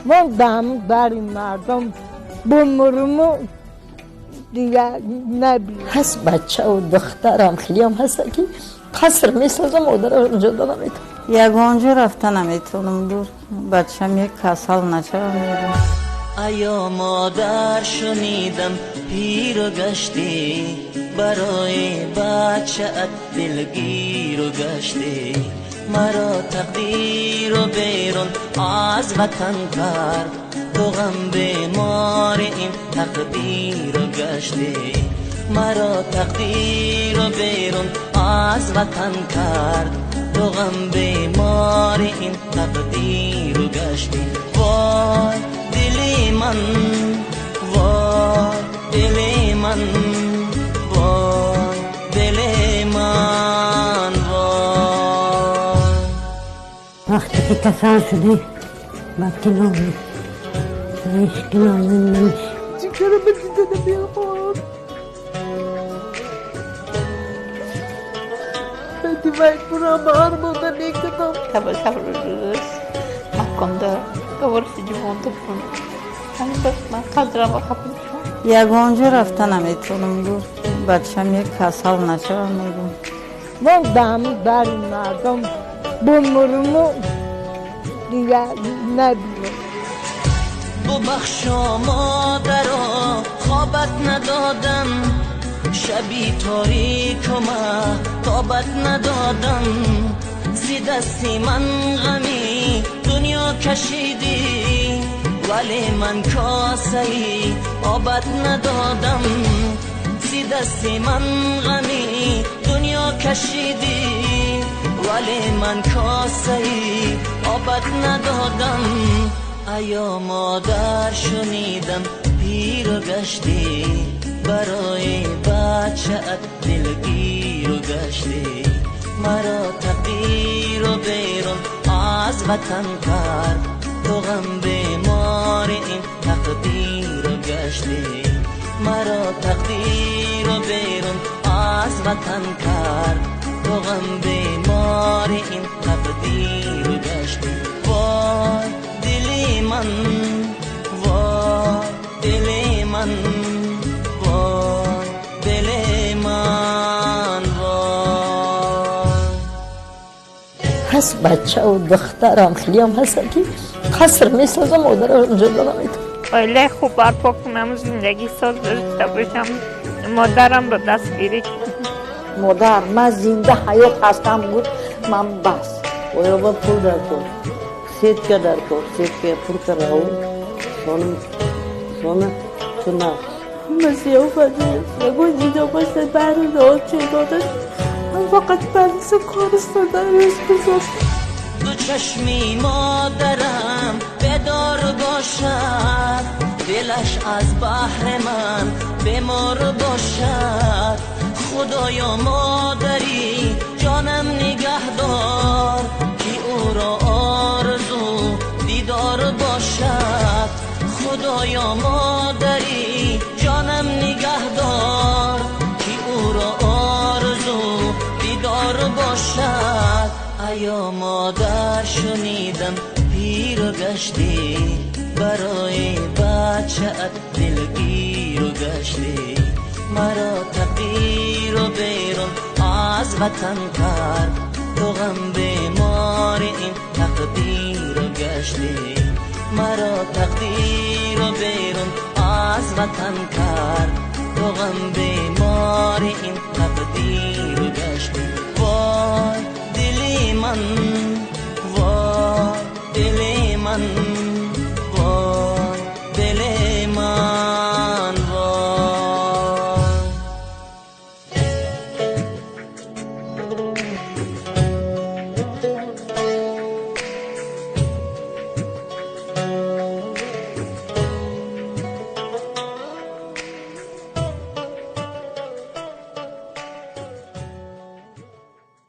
موندم در این مردم بمرمو دیگه نبید. هست بچه و دخترم خیلی هم هست که قصر میسازم مادر اونجا نمیتونم. یگانجا رفتن نمیتونم دور. بچم یک کسل نشه میرم. ایا مادر شنیدم پیر و گشتی، برای بچه‌ات دلگیر و گشتی. مرا تقدیر و بیرون از وطن کرد، تو غم بیمار این تقدیر و گشتی. مرا تقدیر و بیرون از وطن کرد، تو غم بیمار این تقدیر و گشتی. وای دلی من، وای دلی من، وای دلی من، وای. وقتی که کسان شدی وقتی نامی عشق نازم نمیشه. چیکاره بدیدن بیخواد بدی باید برام armada ne kadar Tabii Makkonda kavursi جوانده کن. همین بس من قدرم و خبرم. یگانجا رفتن نمیتونم دور. بچم یک کسل نشه میرم. موندم در این مردم بمرمو دیگه نبید. ببخشا مادرا خوابت ندادم، شبی تاریک و طابت ندادم. زی دستی من غمی دنیا کشیدی، ولی من کاسه ای آبت ندادم. زی دستی من غمی دنیا کشیدی، ولی من کاسه ای آبت ندادم. ایا مادر شنیدم پیر و گشتی، برای بچه‌ات دلگیر و گشتی. مرا تقدیر و بیرون از وطن کرد، تو غم بیمار این تقدیر و گشتی. مرا تقدیر و بیرون از وطن کرد، تو غم بیمار این تقدیر و گشتی. وای دلی من، وای دلی من، وای دلی من، وای. هست بچه و دخترم خیلی هم هست که قصر میسازم مادر اونجا نمیتونم. آیله خوب برپا کنم، زندگی ساز داشته باشم، مادرم رو دستگیری کنم. مادر من زنده حیات هستم بود من بس. اویا با پول در کن. سید که در کن. سید که پول که راو. سونه سونه. مسیح و فضیل نگوی اینجا باشه برای داد چه دادش. من فقط بلیس کارستان درش بزن. دو چشمی مادرم بدار باشد، دلش از بحر من بیمار باشد. خدایا مادری جانم نگهدار، که او را آرزو دیدار باشد. خدایا مادری جانم نگهدار، که او را آرزو دیدار باشد. ایا مادر شنیدم پیر و گشتی، برای بچه‌ات دلگیر و گشتی. مرا تقدیر و بیرون از وطن کرد، تو غم بیمار این تقدیر و گشتی. مرا تقدیر و بیرون از وطن کرد، تو غم بیمار این تقدیر و گشتی. وای دلی من، وای دلی من.